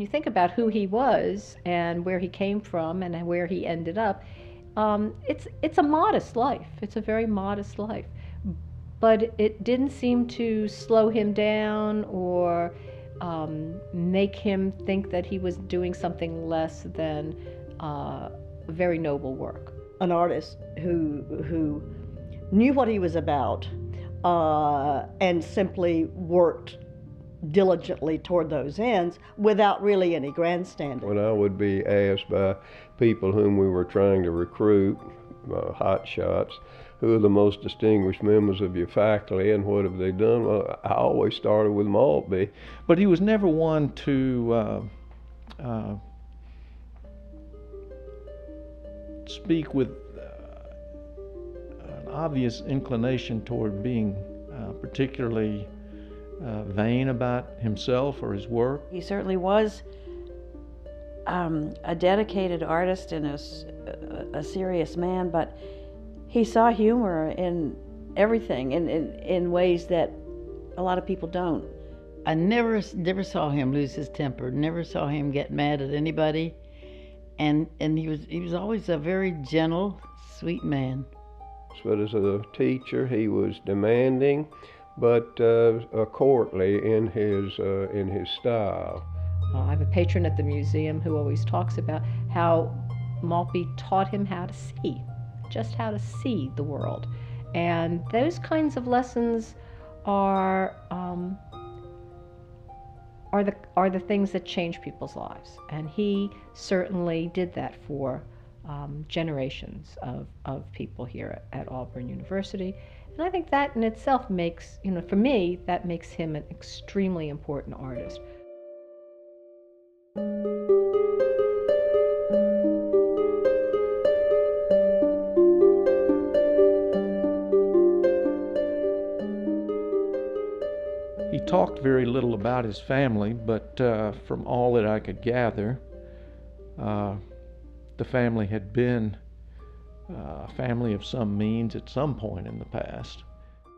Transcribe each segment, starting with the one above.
you think about who he was and where he came from and where he ended up, it's a modest life. It's a very modest life. But it didn't seem to slow him down or make him think that he was doing something less than very noble work. An artist who knew what he was about and simply worked diligently toward those ends without really any grandstanding. When I would be asked by people whom we were trying to recruit, hot shots, who are the most distinguished members of your faculty and what have they done? Well, I always started with Maltby. But he was never one to speak with an obvious inclination toward being particularly vain about himself or his work. He certainly was a dedicated artist and a serious man, but he saw humor in everything in ways that a lot of people don't. I never saw him lose his temper, never saw him get mad at anybody, and he was always a very gentle, sweet man. But as a teacher, he was demanding, but courtly in his style. I have a patron at the museum who always talks about how Maltby taught him how to see, just how to see the world. And those kinds of lessons are the things that change people's lives. And he certainly did that for generations of people here at Auburn University. And I think that in itself makes, for me, that makes him an extremely important artist. He talked very little about his family, but from all that I could gather, the family had been a family of some means at some point in the past.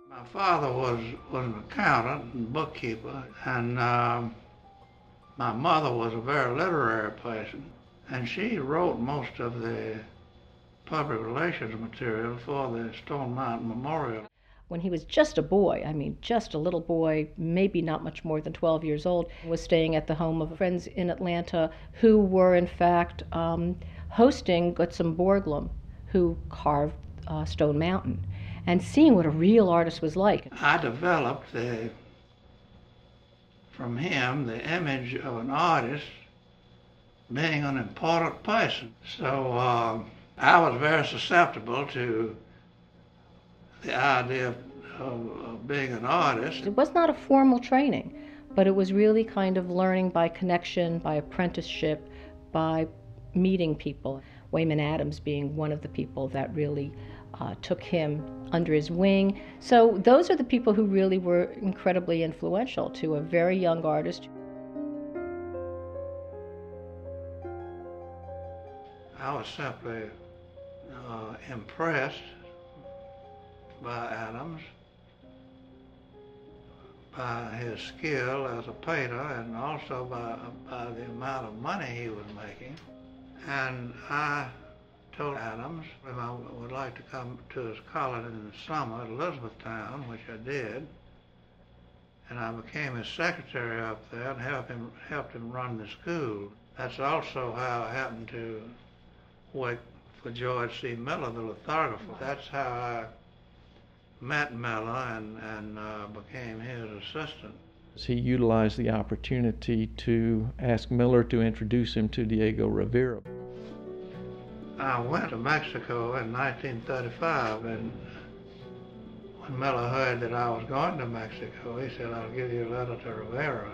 My father was an accountant and bookkeeper, and my mother was a very literary person, and she wrote most of the public relations material for the Stone Mountain Memorial. When he was just a boy, just a little boy, maybe not much more than 12 years old, was staying at the home of friends in Atlanta who were in fact hosting Gutzon Borglum, who carved Stone Mountain, and seeing what a real artist was like. I developed from him the image of an artist being an important person. So I was very susceptible to the idea of being an artist. It was not a formal training, but it was really kind of learning by connection, by apprenticeship, by meeting people. Wayman Adams being one of the people that really took him under his wing. So those are the people who really were incredibly influential to a very young artist. I was simply impressed by Adams, by his skill as a painter, and also by the amount of money he was making. And I told Adams if I would like to come to his college in the summer at Elizabethtown, which I did, and I became his secretary up there and helped him run the school. That's also how I happened to work for George C. Miller, the lithographer. That's how I met Miller and became his assistant. He utilized the opportunity to ask Miller to introduce him to Diego Rivera. I went to Mexico in 1935, and when Miller heard that I was going to Mexico, he said, "I'll give you a letter to Rivera,"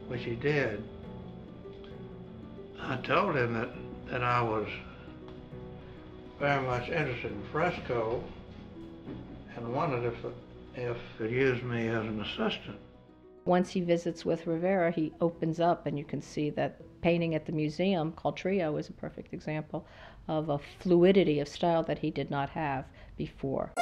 which he did. I told him that I was very much interested in fresco and wondered if he'd use me as an assistant. Once he visits with Rivera, he opens up, and you can see that painting at the museum called Trio is a perfect example of a fluidity of style that he did not have before.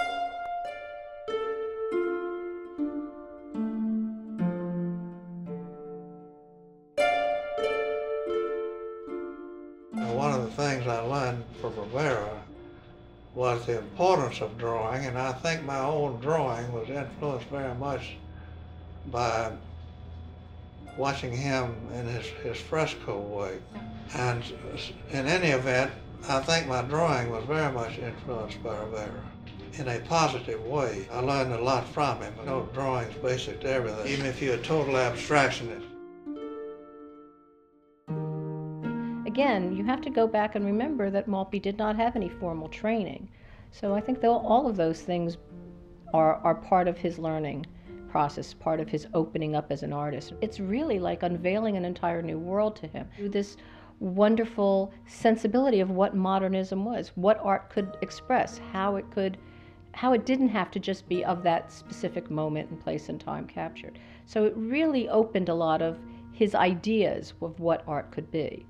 one of the things I learned from Rivera was the importance of drawing, and I think my own drawing was influenced very much by watching him in his fresco work. And in any event, I think my drawing was very much influenced by Rivera in a positive way. I learned a lot from him. I know drawing's basic to everything, even if you're a total abstractionist. Again, you have to go back and remember that Maltby did not have any formal training. So I think all of those things are part of his learning process, part of his opening up as an artist. It's really like unveiling an entire new world to him. This wonderful sensibility of what modernism was, what art could express, how it didn't have to just be of that specific moment and place and time captured. So it really opened a lot of his ideas of what art could be.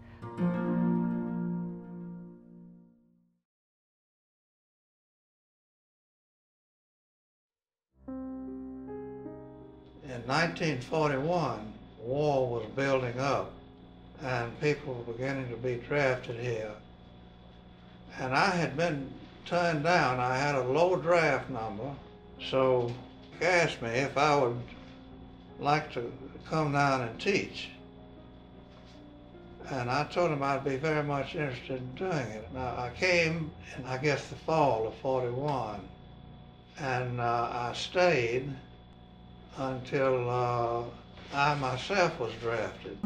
In 1941, war was building up and people were beginning to be drafted here. And I had been turned down. I had a low draft number, so he asked me if I would like to come down and teach. And I told him I'd be very much interested in doing it. Now, I came in, I guess, the fall of '41, and I stayed until I myself was drafted.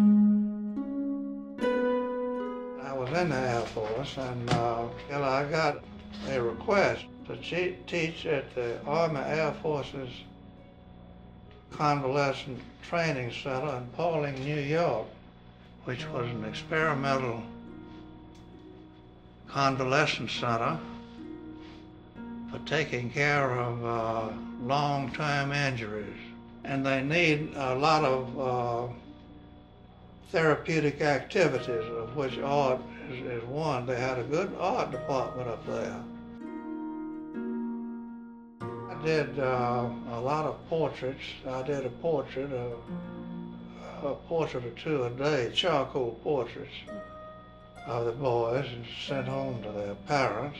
I was in the Air Force, and I got a request to teach at the Army Air Force's Convalescent Training Center in Paulding, New York, which was an experimental convalescent center for taking care of long-term injuries. And they need a lot of therapeutic activities, of which art is one. They had a good art department up there. I did a lot of portraits. I did a portrait or two a day, charcoal portraits of the boys, and sent home to their parents.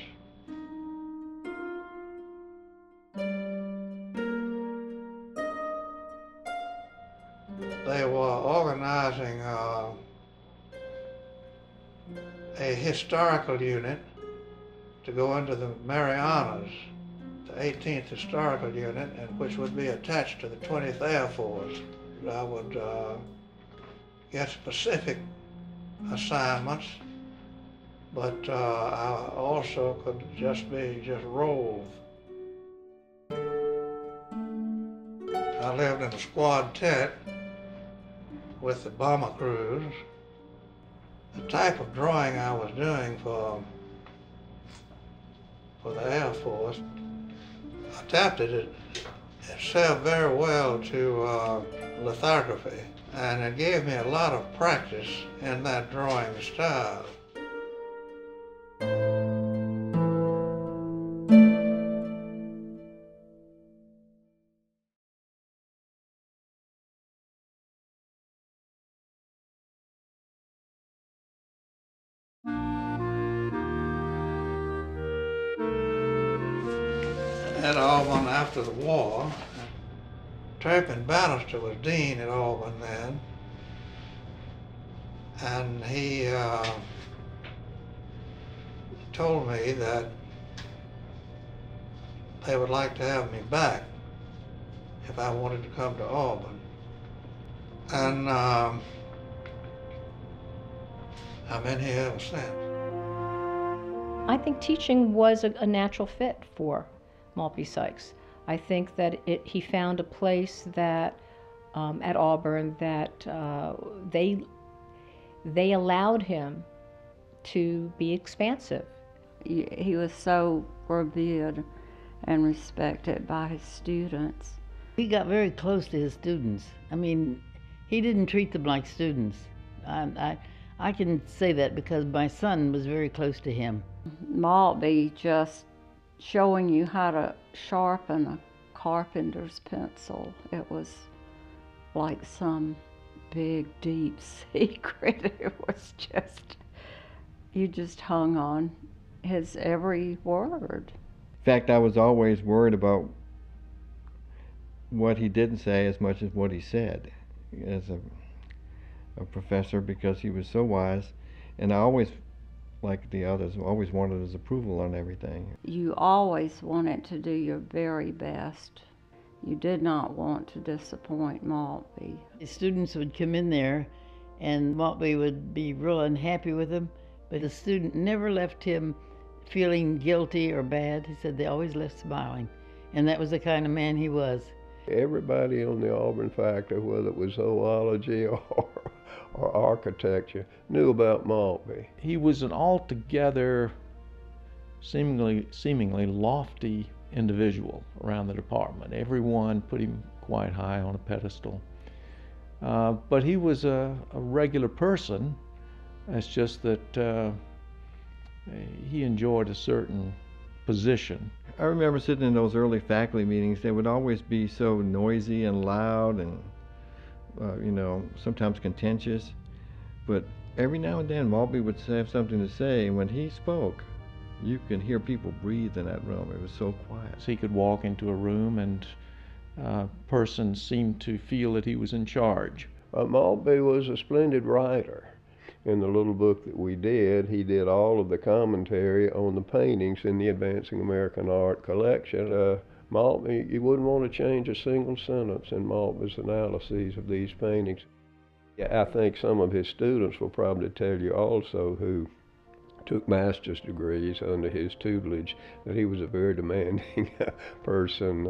They were organizing a historical unit to go into the Marianas, the 18th Historical Unit, and which would be attached to the 20th Air Force. I would get specific assignments, but I also could just rove. I lived in a squad tent with the bomber crews. The type of drawing I was doing for the Air Force adapted itself very well to lithography, and it gave me a lot of practice in that drawing style. At Auburn after the war, Turpin Bannister was dean at Auburn then, and he told me that they would like to have me back if I wanted to come to Auburn. And I've been here ever since. I think teaching was a natural fit for Maltby Sykes. I think that he found a place that at Auburn that they allowed him to be expansive. He was so revered and respected by his students. He got very close to his students. I mean, he didn't treat them like students. I can say that because my son was very close to him. Maltby just showing you how to sharpen a carpenter's pencil. It was like some big, deep secret. It was just, you just hung on his every word. In fact, I was always worried about what he didn't say as much as what he said as a professor, because he was so wise, and I always, like the others, always wanted his approval on everything. You always wanted to do your very best. You did not want to disappoint Maltby. The students would come in there and Maltby would be real unhappy with them, but the student never left him feeling guilty or bad. He said they always left smiling, and that was the kind of man he was. Everybody on the Auburn faculty, whether it was zoology or architecture, knew about Maltby. He was an altogether seemingly lofty individual around the department. Everyone put him quite high on a pedestal. But he was a regular person. It's just that he enjoyed a certain position. I remember sitting in those early faculty meetings. They would always be so noisy and loud and, sometimes contentious. But every now and then Maltby would have something to say, and when he spoke, you could hear people breathe in that room. It was so quiet. So he could walk into a room and person seemed to feel that he was in charge. Maltby was a splendid writer. In the little book that we did, he did all of the commentary on the paintings in the Advancing American Art collection. Maltby, you wouldn't want to change a single sentence in Maltby's analyses of these paintings. Yeah, I think some of his students will probably tell you also, who took master's degrees under his tutelage, that he was a very demanding person,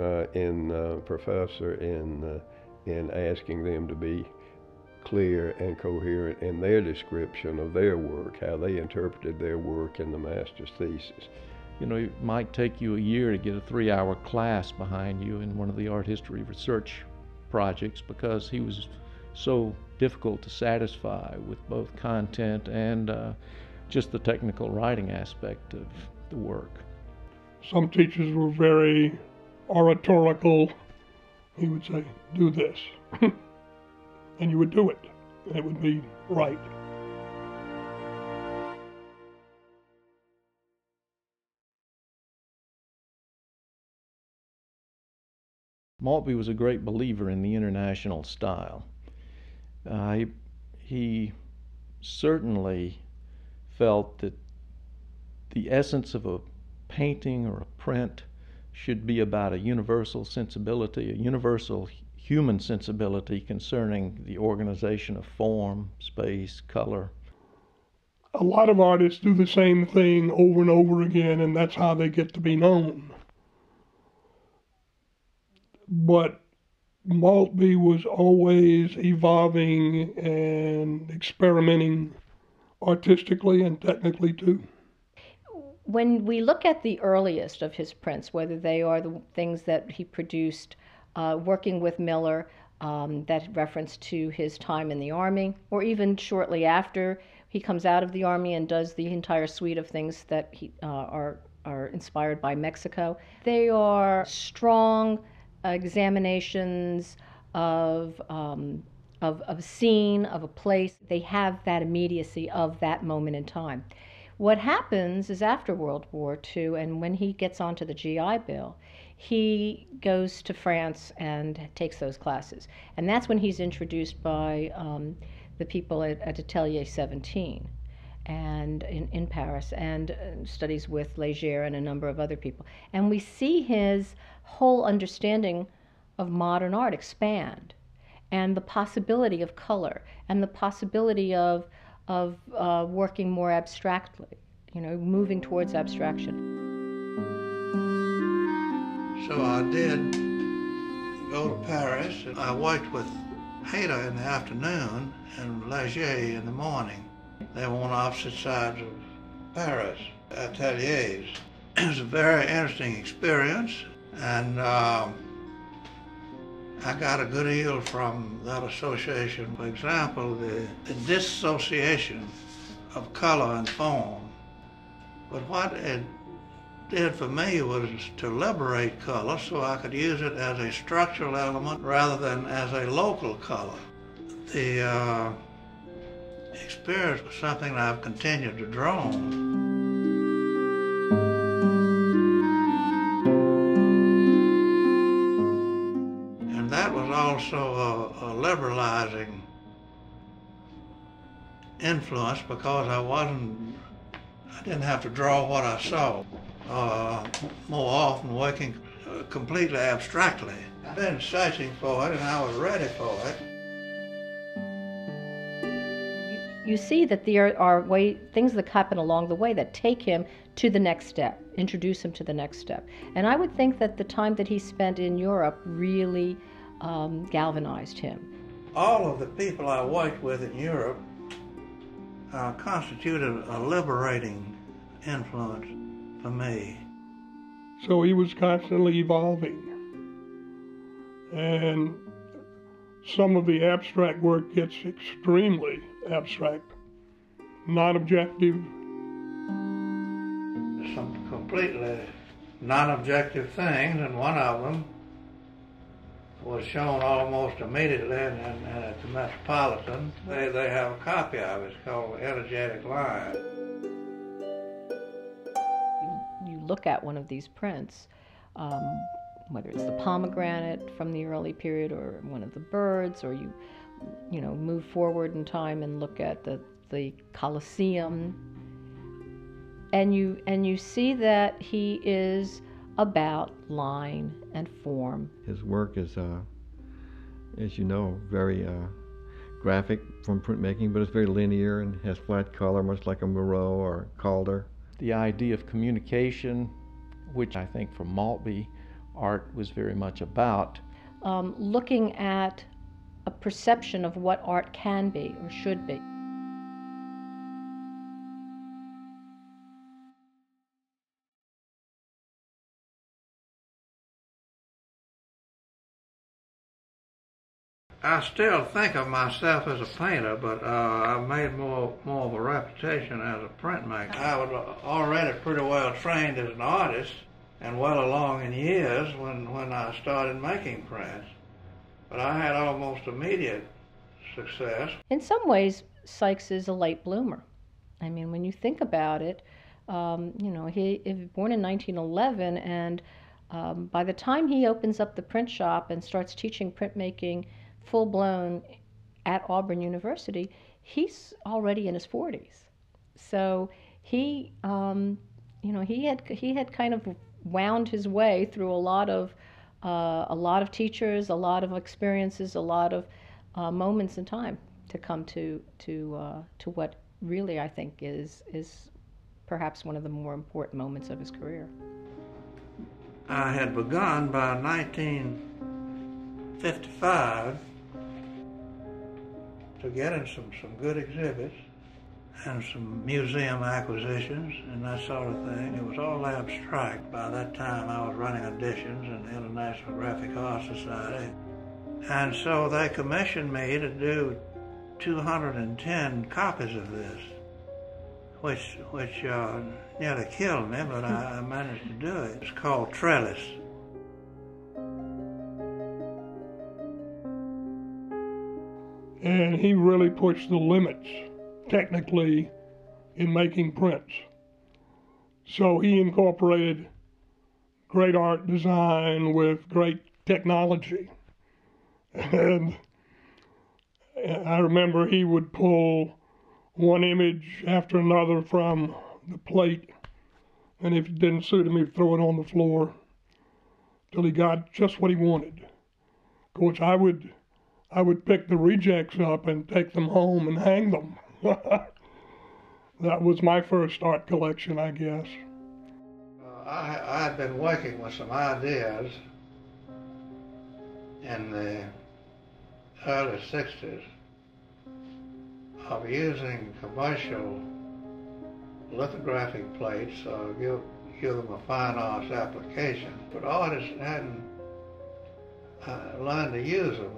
professor in asking them to be clear and coherent in their description of their work, how they interpreted their work in the master's thesis. It might take you a year to get a 3-hour class behind you in one of the art history research projects, because he was so difficult to satisfy with both content and just the technical writing aspect of the work. Some teachers were very oratorical. He would say, "Do this." And you would do it, and it would be right. Maltby was a great believer in the international style. He certainly felt that the essence of a painting or a print should be about a universal sensibility, a universal human sensibility concerning the organization of form, space, color. A lot of artists do the same thing over and over again, and that's how they get to be known. But Maltby was always evolving and experimenting artistically and technically too. When we look at the earliest of his prints, whether they are the things that he produced working with Miller, that reference to his time in the Army, or even shortly after he comes out of the Army and does the entire suite of things that are inspired by Mexico, they are strong examinations of a scene, of a place. They have that immediacy of that moment in time. What happens is after World War II, and when he gets onto the GI Bill, he goes to France and takes those classes. And that's when he's introduced by the people at Atelier 17 and in Paris, and studies with Leger and a number of other people. And we see his whole understanding of modern art expand, and the possibility of color, and the possibility of working more abstractly, moving towards abstraction. So I did go to Paris, and I worked with Hayter in the afternoon and Leger in the morning. They were on opposite sides of Paris, ateliers. It was a very interesting experience, and I got a good deal from that association. For example, the dissociation of color and form. But what it did for me was to liberate color so I could use it as a structural element rather than as a local color. The experience was something that I've continued to draw on. And that was also a liberalizing influence, because I didn't have to draw what I saw. More often working completely abstractly. I've been searching for it, and I was ready for it. You see that there are things that happen along the way that take him to the next step, introduce him to the next step. And I would think that the time that he spent in Europe really galvanized him. All of the people I worked with in Europe constituted a liberating influence for me. So he was constantly evolving. And some of the abstract work gets extremely abstract, non-objective. Some completely non-objective things, and one of them was shown almost immediately at the Metropolitan. They have a copy of it. It's called Energetic Line. You look at one of these prints, whether it's the pomegranate from the early period or one of the birds, or you move forward in time and look at the Colosseum, and you see that he is about line and form. His work is, as you know, very graphic from printmaking, but it's very linear and has flat color, much like a Moreau or Calder. The idea of communication, which I think for Maltby, art was very much about. Looking at a perception of what art can be or should be. I still think of myself as a painter, but I've made more of a reputation as a printmaker. I was already pretty well trained as an artist and well along in years when I started making prints. But I had almost immediate success. In some ways, Sykes is a late bloomer. I mean, when you think about it, he was born in 1911, and by the time he opens up the print shop and starts teaching printmaking full-blown at Auburn University, he's already in his 40s. So he had kind of wound his way through a lot of teachers, a lot of experiences, a lot of moments in time to come to what really I think is perhaps one of the more important moments of his career. I had begun by 1955 to get in some good exhibits and some museum acquisitions and that sort of thing. It was all abstract. By that time I was running editions in the International Graphic Arts Society. And so they commissioned me to do 210 copies of this, which nearly killed me, but I managed to do it. It's called Trellis. And he really pushed the limits, technically, in making prints. So he incorporated great art design with great technology. And I remember he would pull one image after another from the plate, and if it didn't suit him, he'd throw it on the floor till he got just what he wanted. Of course, I would pick the rejects up and take them home and hang them. That was my first art collection, I guess. I had been working with some ideas in the early 60s of using commercial lithographic plates or give them a fine arts application. But artists hadn't learned to use them.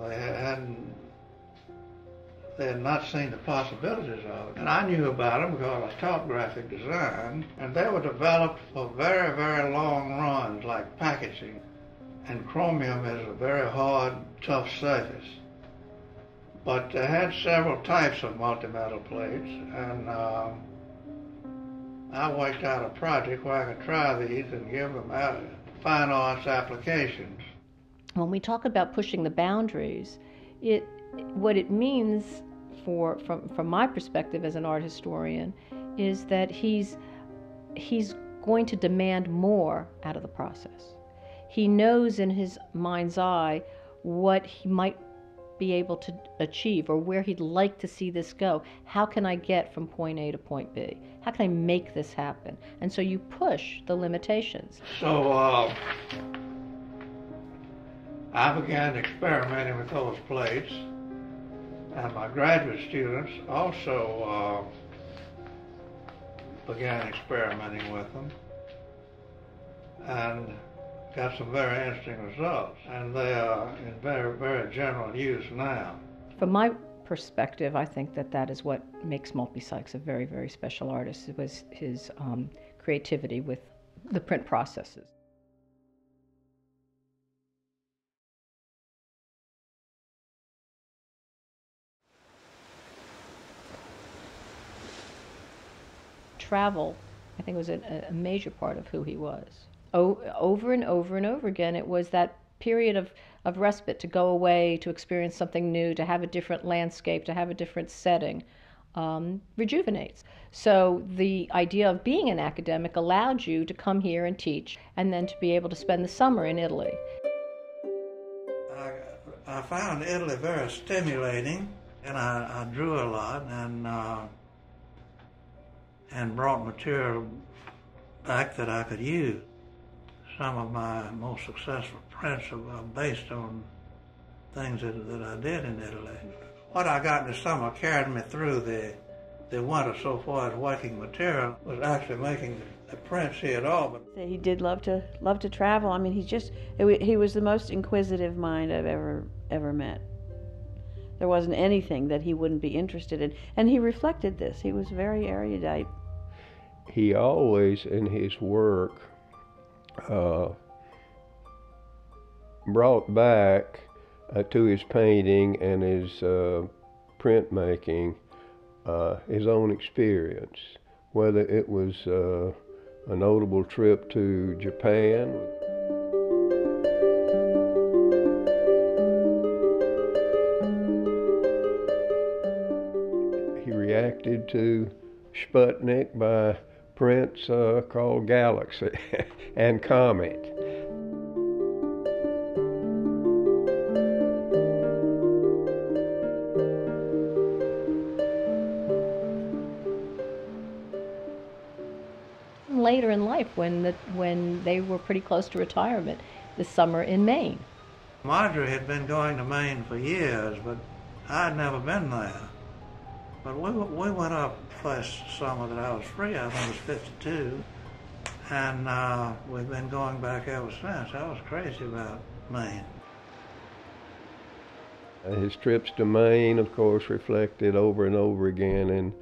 They had not seen the possibilities of it. And I knew about them because I taught graphic design, and they were developed for very, very long runs, like packaging. And chromium is a very hard, tough surface. But they had several types of multi-metal plates, and I worked out a project where I could try these and give them fine arts applications. When we talk about pushing the boundaries, what it means from my perspective as an art historian is that he's going to demand more out of the process. He knows in his mind's eye what he might be able to achieve or where he'd like to see this go. How can I get from point A to point B? How can I make this happen? And so you push the limitations. So I began experimenting with those plates, and my graduate students also began experimenting with them and got some very interesting results, and they are in very, very general use now. From my perspective, I think that is what makes Maltby Sykes a very, very special artist. It was his creativity with the print processes. Travel, I think, was a major part of who he was. Over and over and over again, it was that period of respite to go away, to experience something new, to have a different landscape, to have a different setting, rejuvenates. So the idea of being an academic allowed you to come here and teach, and then to be able to spend the summer in Italy. I found Italy very stimulating, and I drew a lot and brought material back that I could use. Some of my most successful prints are based on things that I did in Italy. What I got in the summer carried me through the winter so far as working material was actually making the prints here at Auburn. He did love to travel. I mean, he was the most inquisitive mind I've ever met. There wasn't anything that he wouldn't be interested in, and he reflected this. He was very erudite. He always, in his work, brought back to his painting and his printmaking his own experience, whether it was a notable trip to Japan. He reacted to Sputnik by prints called Galaxy and Comet. Later in life, when they were pretty close to retirement, the summer in Maine. Marjorie had been going to Maine for years, but I'd never been there. But we went up first summer that I was free. I think it was 52, and we've been going back ever since. I was crazy about Maine. His trips to Maine, of course, reflected over and over again in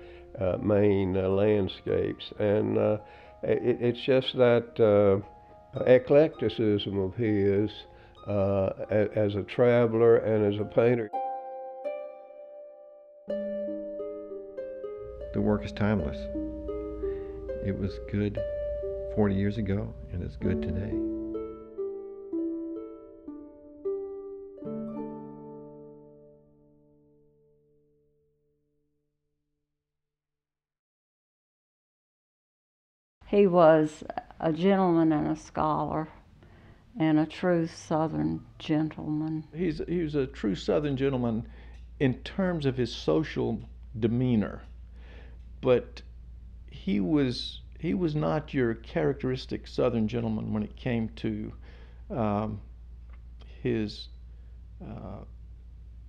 Maine landscapes, and it's just that eclecticism of his as a traveler and as a painter. The work is timeless. It was good 40 years ago, and it's good today. He was a gentleman and a scholar and a true Southern gentleman. He was a true Southern gentleman in terms of his social demeanor. But he was not your characteristic Southern gentleman when it came to his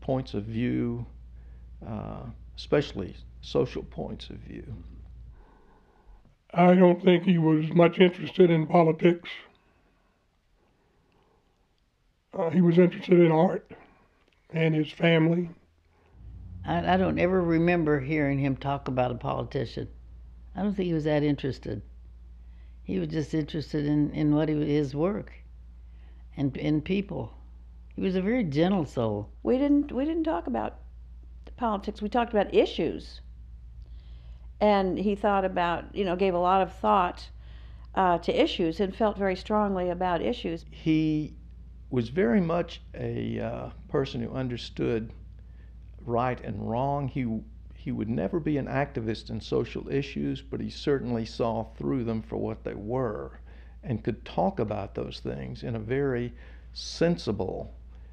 points of view, especially social points of view. I don't think he was much interested in politics. He was interested in art and his family. I don't ever remember hearing him talk about a politician. I don't think he was that interested. He was just interested in what his work and in people. He was a very gentle soul. We didn't talk about politics. We talked about issues. And he thought about, gave a lot of thought to issues and felt very strongly about issues. He was very much a person who understood right and wrong. He would never be an activist in social issues, but he certainly saw through them for what they were and could talk about those things in a very sensible,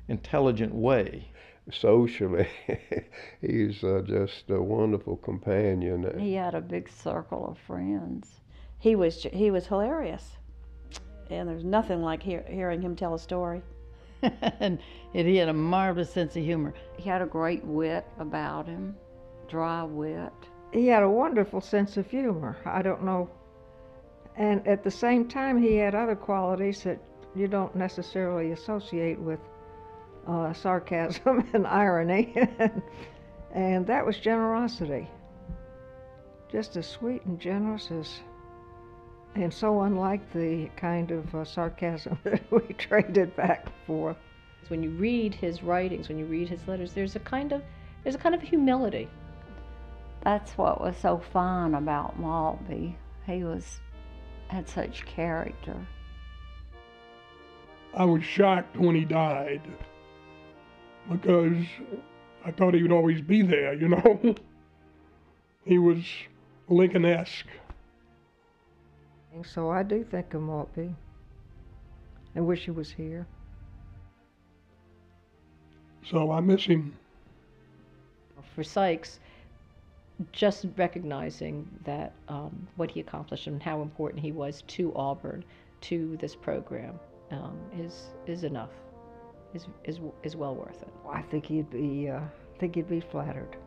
intelligent way. Socially, he's just a wonderful companion. He had a big circle of friends. He was hilarious, and there's nothing like hearing him tell a story. And he had a marvelous sense of humor. He had a great wit about him, dry wit. He had a wonderful sense of humor. I don't know. And at the same time, he had other qualities that you don't necessarily associate with sarcasm and irony. And that was generosity. Just as sweet and generous as, and so unlike the kind of sarcasm that we traded back and forth. When you read his writings, when you read his letters, there's a kind of humility. That's what was so fine about Maltby. He had such character. I was shocked when he died because I thought he would always be there, He was Lincoln-esque. And so I do think of Maltby. I wish he was here. So I miss him. For Sykes, just recognizing that what he accomplished and how important he was to Auburn, to this program, is enough, is well worth it. I think he'd be flattered.